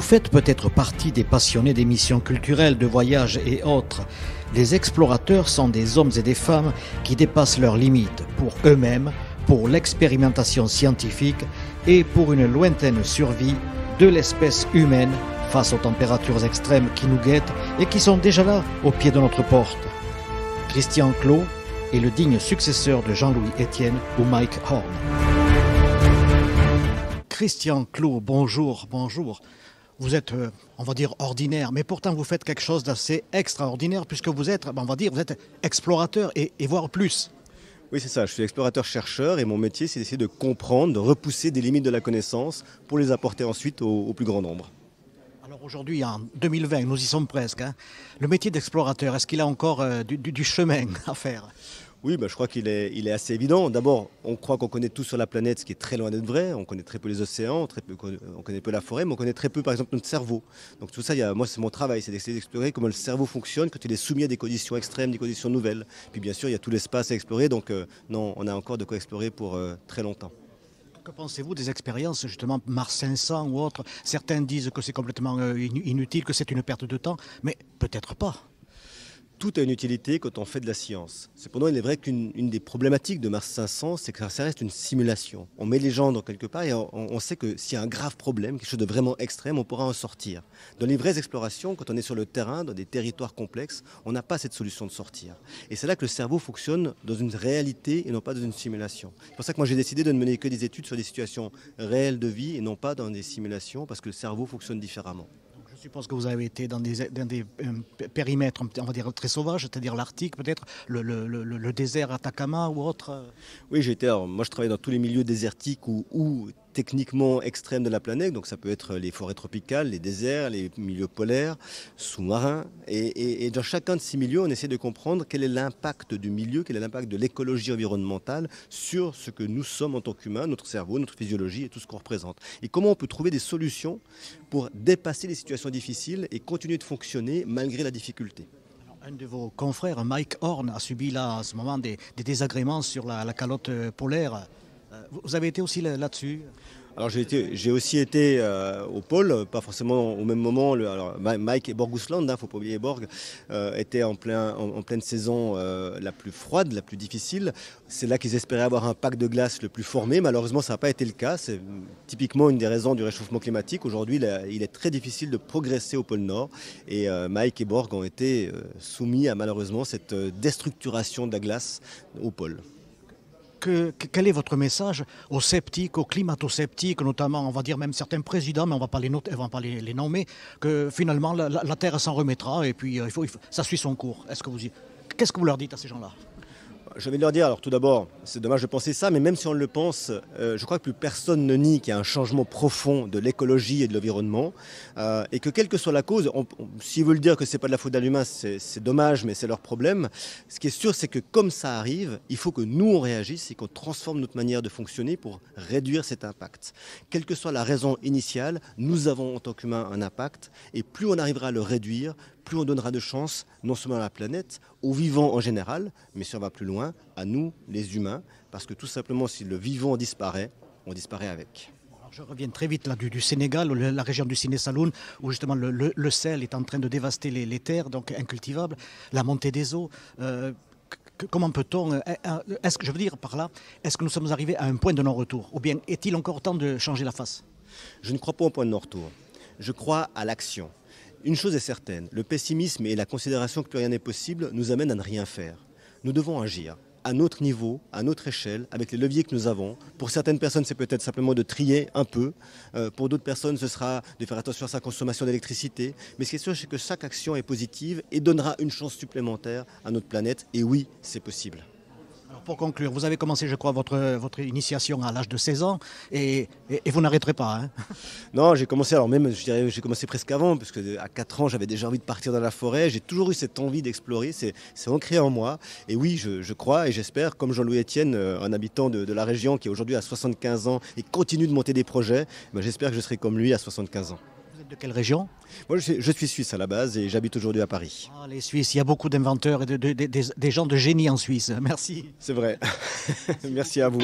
Vous faites peut-être partie des passionnés des missions culturelles, de voyages et autres. Les explorateurs sont des hommes et des femmes qui dépassent leurs limites pour eux-mêmes, pour l'expérimentation scientifique et pour une lointaine survie de l'espèce humaine face aux températures extrêmes qui nous guettent et qui sont déjà là, au pied de notre porte. Christian Clot est le digne successeur de Jean-Louis Etienne ou Mike Horn. Christian Clot, bonjour, bonjour. Vous êtes, on va dire, ordinaire, mais pourtant vous faites quelque chose d'assez extraordinaire puisque vous êtes, on va dire, vous êtes explorateur et voire plus. Oui, c'est ça. Je suis explorateur-chercheur et mon métier, c'est d'essayer de comprendre, de repousser des limites de la connaissance pour les apporter ensuite au plus grand nombre. Alors aujourd'hui, en 2020, nous y sommes presque. Le métier d'explorateur, est-ce qu'il a encore du chemin à faire ? Oui, je crois qu'il est assez évident. D'abord, on croit qu'on connaît tout sur la planète, ce qui est très loin d'être vrai. On connaît très peu les océans, on connaît peu la forêt, mais on connaît très peu, par exemple, notre cerveau. Donc tout ça, moi, c'est mon travail, c'est d'essayer d'explorer comment le cerveau fonctionne quand il est soumis à des conditions extrêmes, des conditions nouvelles. Puis bien sûr, il y a tout l'espace à explorer, donc non, on a encore de quoi explorer pour très longtemps. Que pensez-vous des expériences, justement, Mars 500 ou autres ? Certains disent que c'est complètement inutile, que c'est une perte de temps, mais peut-être pas. Tout a une utilité quand on fait de la science. Cependant, il est vrai qu'une des problématiques de Mars 500, c'est que ça reste une simulation. On met les gens dans quelque part et on sait que s'il y a un grave problème, quelque chose de vraiment extrême, on pourra en sortir. Dans les vraies explorations, quand on est sur le terrain, dans des territoires complexes, on n'a pas cette solution de sortir. Et c'est là que le cerveau fonctionne dans une réalité et non pas dans une simulation. C'est pour ça que moi j'ai décidé de ne mener que des études sur des situations réelles de vie et non pas dans des simulations, parce que le cerveau fonctionne différemment. Je suppose que vous avez été dans des périmètres, on va dire, très sauvages, c'est-à-dire l'Arctique peut-être, le désert Atacama ou autre. Oui, moi je travaille dans tous les milieux désertiques ou techniquement extrêmes de la planète, donc ça peut être les forêts tropicales, les déserts, les milieux polaires, sous-marins. Et dans chacun de ces milieux, on essaie de comprendre quel est l'impact du milieu, quel est l'impact de l'écologie environnementale sur ce que nous sommes en tant qu'humains, notre cerveau, notre physiologie et tout ce qu'on représente. Et comment on peut trouver des solutions pour dépasser les situations difficiles et continuer de fonctionner malgré la difficulté. Un de vos confrères, Mike Horn, a subi là, en ce moment des désagréments sur la calotte polaire. Vous avez été aussi là-dessus ? Alors j'ai aussi été au pôle, pas forcément au même moment. Mike et Borgusland, faut pas oublier Borg, étaient en pleine saison la plus froide, la plus difficile. C'est là qu'ils espéraient avoir un pack de glace le plus formé. Malheureusement, ça n'a pas été le cas. C'est typiquement une des raisons du réchauffement climatique. Aujourd'hui, il est très difficile de progresser au pôle Nord. Et Mike et Borg ont été soumis à malheureusement cette déstructuration de la glace au pôle. Quel est votre message aux sceptiques, aux climato-sceptiques, notamment, on va dire même certains présidents, mais on ne va pas les nommer, que finalement la Terre s'en remettra et puis ça suit son cours. Qu'est-ce que vous leur dites à ces gens-là ? Je vais leur dire, alors tout d'abord, c'est dommage de penser ça, mais même si on le pense, je crois que plus personne ne nie qu'il y a un changement profond de l'écologie et de l'environnement, et que quelle que soit la cause, s'ils veulent dire que c'est pas de la faute de l'humain, c'est dommage, mais c'est leur problème. Ce qui est sûr, c'est que comme ça arrive, il faut que nous on réagisse et qu'on transforme notre manière de fonctionner pour réduire cet impact. Quelle que soit la raison initiale, nous avons en tant qu'humains un impact, et plus on arrivera à le réduire, plus on donnera de chance, non seulement à la planète, aux vivants en général, mais si on va plus loin, à nous, les humains, parce que tout simplement, si le vivant disparaît, on disparaît avec. Alors je reviens très vite là, du Sénégal, la région du Siné Saloum, où justement le sel est en train de dévaster les terres, donc incultivables, la montée des eaux. Comment peut-on, je veux dire par là, est-ce que nous sommes arrivés à un point de non-retour ? Ou bien est-il encore temps de changer la face ? Je ne crois pas au point de non-retour. Je crois à l'action. Une chose est certaine, le pessimisme et la considération que plus rien n'est possible nous amènent à ne rien faire. Nous devons agir à notre niveau, à notre échelle, avec les leviers que nous avons. Pour certaines personnes, c'est peut-être simplement de trier un peu. Pour d'autres personnes, ce sera de faire attention à sa consommation d'électricité. Mais ce qui est sûr, c'est que chaque action est positive et donnera une chance supplémentaire à notre planète. Et oui, c'est possible. Alors pour conclure, vous avez commencé, je crois, votre initiation à l'âge de 16 ans et vous n'arrêterez pas. Hein ? Non, j'ai commencé, alors même, je dirais, j'ai commencé presque avant, parce qu'à 4 ans, j'avais déjà envie de partir dans la forêt. J'ai toujours eu cette envie d'explorer, c'est ancré en moi. Et oui, je crois et j'espère, comme Jean-Louis Etienne, un habitant de la région qui aujourd'hui a 75 ans et continue de monter des projets, j'espère que je serai comme lui à 75 ans. Vous êtes de quelle région ? Moi, je suis suisse à la base et j'habite aujourd'hui à Paris. Ah, les Suisses, il y a beaucoup d'inventeurs et des gens de génie en Suisse. Merci. C'est vrai. Merci à vous.